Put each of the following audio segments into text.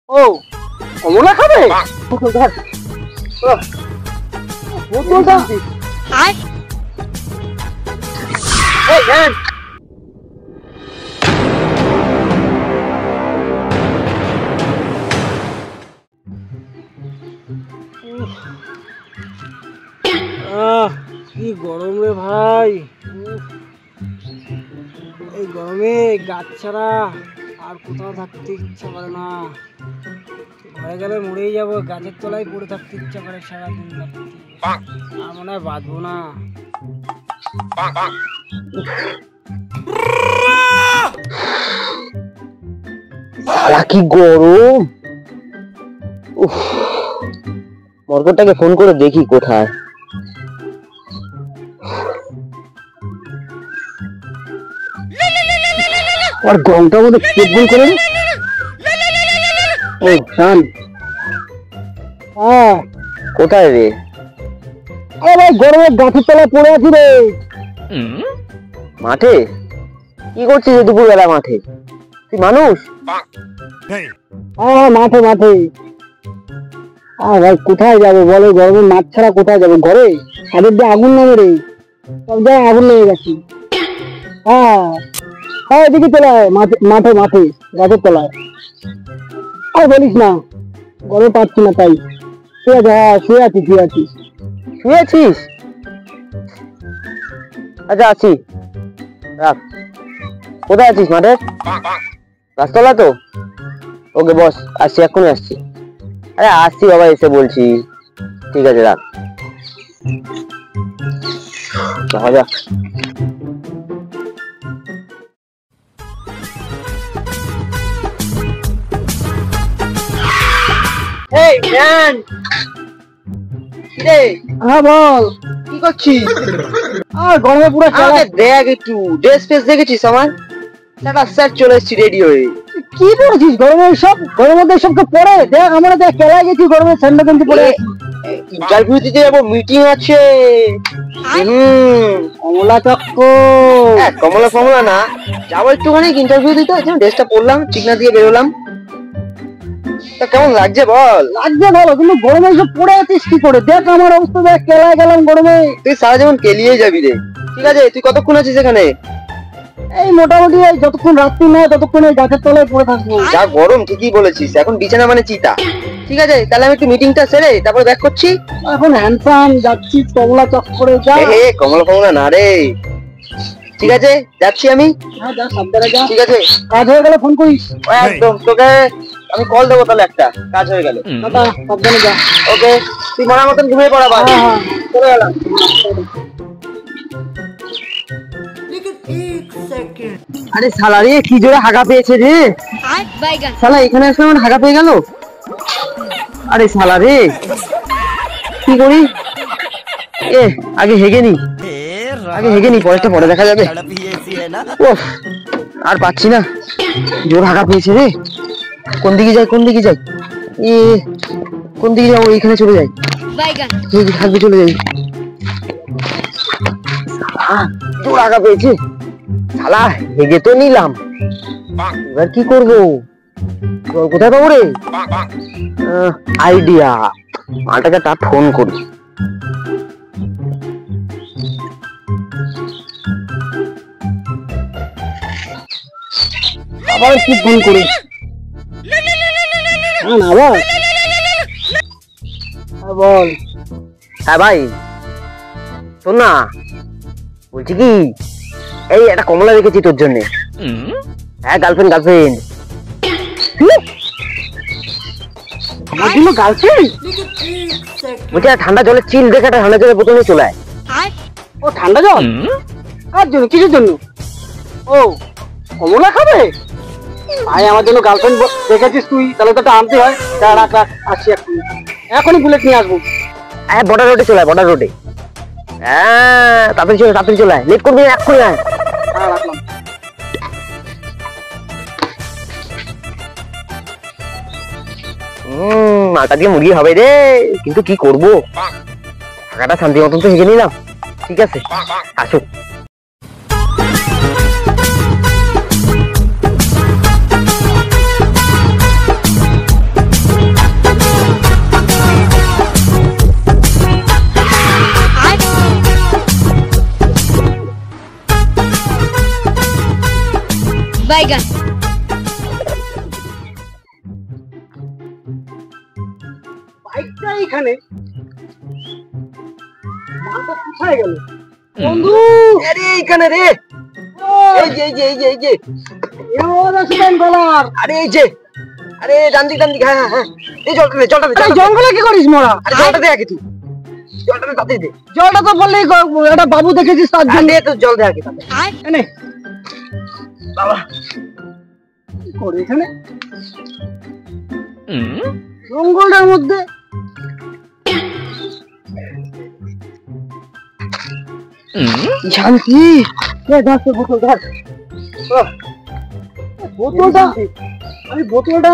ও কমলা খাবে? বোতলটা কি গরম রে ভাই, এই গরমে গাছ ছাড়া আর কোথাও থাকতে ইচ্ছা করে না। ঘরে গেলে মরেই যাবো, গাছের তলায় পড়ে থাকতে ইচ্ছা করে সারাদিন। আর মনে হয় বাঁচবো না। কি গরম, মর্গটাকে ফোন করে দেখি কোথায়। আর গরমটা মধ্যে পেট বল করে। ও শান, কোথায় রে? আরে ভাই গরমে গাছের তলায় পড়ে আছি রে। মাঠে? কি করছিস দুপুর বেলা মাঠে? তুই মানুষ? মাঠে মাঠে। ভাই কোথায় যাবো বলো, গরমে মাঠ ছাড়া কোথায় যাবো? ঘরে ছাদের দিয়ে আগুন নামে রে, সব জায়গায় আগুন লেগে গেছে। এদিকে চলে আয়, মাঠে মাঠে গাছের তলায়। আর বলিস না, গরমে পাচ্ছি না তাই শুয়ে আছে। শুয়ে আছিস? আচ্ছা আছি, রাখ। কোথায় আছিস? মাঠে? গাছতলা তো? ওকে বস, আসছি, এক্ষুনি আসছি। আরে আসছি বাবা, এসে বলছি। ঠিক আছে রাখ। যাক বল কি করছিস? গরমে পুরো দেখ একটু ড্রেস ফেস দেখেছিস আমার? স্যার চলে এসছি রেডি হয়ে। কি পড়েছিস? গরমে সব গরমের মধ্যে সবকে পরে দেখ, আমরা দেখ খেলায় গেছি গরমে স্যান্ডো কিন্তু পরে। ইন্টারভিউ দিতে যাবো, মিটিং আছে। কমলা চক্ক, কমলা ফমলা না, যাবো একটুখানি ইন্টারভিউ দিতে। ড্রেসটা পরলাম, ঠিক না দিয়ে বেরোলাম। তা কেমন লাগছে বল? লাগছে ভালো, কিন্তু গরমে সব পড়ে আছিস কি করে? দেখ আমার অবস্থা, দেখ খেলায় গেলাম গরমে। তুই সারা জীবন কেলিয়ে যাবি রে। ঠিক আছে, তুই কতক্ষণ আছিস এখানে? এই মোটামুটি যতক্ষণ রাত্রি নয় ততক্ষণ এই গাছের তলায় পড়ে থাকবো। যা গরম, ঠিকই বলেছিস। এখন বিছানা মানে চিতা। ঠিক আছে, তাহলে আমি একটু মিটিংটা সেরে তারপর ব্যাক করছি। এখন হ্যান্ডসাম যাচ্ছি কমলা চক্করে। যা কমলা ফমলা না রে। ঠিক আছে, যাচ্ছি আমি। যা সাবধানে যা। ঠিক আছে, কাজ হয়ে গেলে ফোন করিস। একদম, তোকে আমি কল দেবো তাহলে একটা, কাজ হয়ে গেলে। সাবধানে যা। ওকে, তুই মানার মতন ঘুমিয়ে পড়া। চলে গেলাম। আরে শালা রে, কি জোরে হাগা পেয়েছে রে। শালা এখানে আসলে আমার হাগা পেয়ে গেল। আরে শালা রে, কি করি? আগে হেগে নি, পরেরটা পরে দেখা যাবে। আর পাচ্ছি না, জোর হাগা পেয়েছে রে। কোন দিকে যাই? কোন দিকে যাবো? এইখানে চলে যাই, থাকবে, চলে যাই। জোর হাগা পেয়েছে, শালা হেগে তো নিলাম, এবার কি করবো? কোথায় পাবো রে? আইডিয়া, মালটাকে তার ফোন করি। আবার কি ফোন করি? বল। হ্যাঁ ভাই, শোন না, বলছি কি, এই একটা কমলা রেখেছি তোর জন্য। হ্যাঁ, গার্লফ্রেন্ড। বলছি ঠান্ডা জলের চিল দেখে একটা ঠান্ডা জলের বোতল নিয়ে চলে আয়। ও ঠান্ডা জল? কার জন্য? কিসের জন্য? ও কমলা খাবে? ভাই আমার জন্য গার্লফ্রেন্ড দেখেছিস তুই? তাহলে তো আনতে হয়। রাখ, আসছি এখনই বুলেট নিয়ে আসবো। হ্যাঁ, বর্ডার রোডে চলে আয়, বর্ডার রোডে। হ্যাঁ, তাড়াতাড়ি চলে আয়, লেট করবি না, এক্ষুনি আয়। হ্যাঁ, রাখলাম। মালটা দিয়ে মুরগি হবে রে, কিন্তু কি করবো, টাকাটা শান্তি মতন তো হেগে নিলাম। ঠিক আছে, আসুক। বাইগান। বাইকটা এখানে, মালটা কোথায় গেল? বন্ধু, আরে এইখানে রে, এই যে এই যে এই যে এই যে আরে এই যে, আরে ডান দিক হ্যাঁ হ্যাঁ হ্যাঁ, এই জলটা দে জলটা দে। জঙ্গলে কি করিস মোরা? আরে জলটা দে আগে তুই, জলটা দে তাতে দে। জলটা তো বললেই একটা বাবু দেখেছিস তার আরে জন্য। দে তো জল দে আগে তাতে। এনে বাবা কি করে এখানে জঙ্গলটার মধ্যে? শান্তি। বোতল ধর। বোতলটা, আমি বোতলটা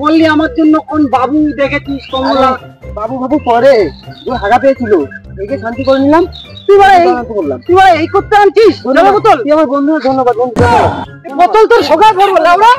বললি আমার জন্য কোন বাবু দেখেছিস? কমলা বাবু বাবু পরে ওই হাগা পেয়েছিল, একে শান্তি করে নিলাম। তুই বললাম তুই এই করতে আনছিস বোতল? তুই আমার বন্ধু, ধন্যবাদ বন্ধু। বোতল তোর সকাল ভরবো না আমরা।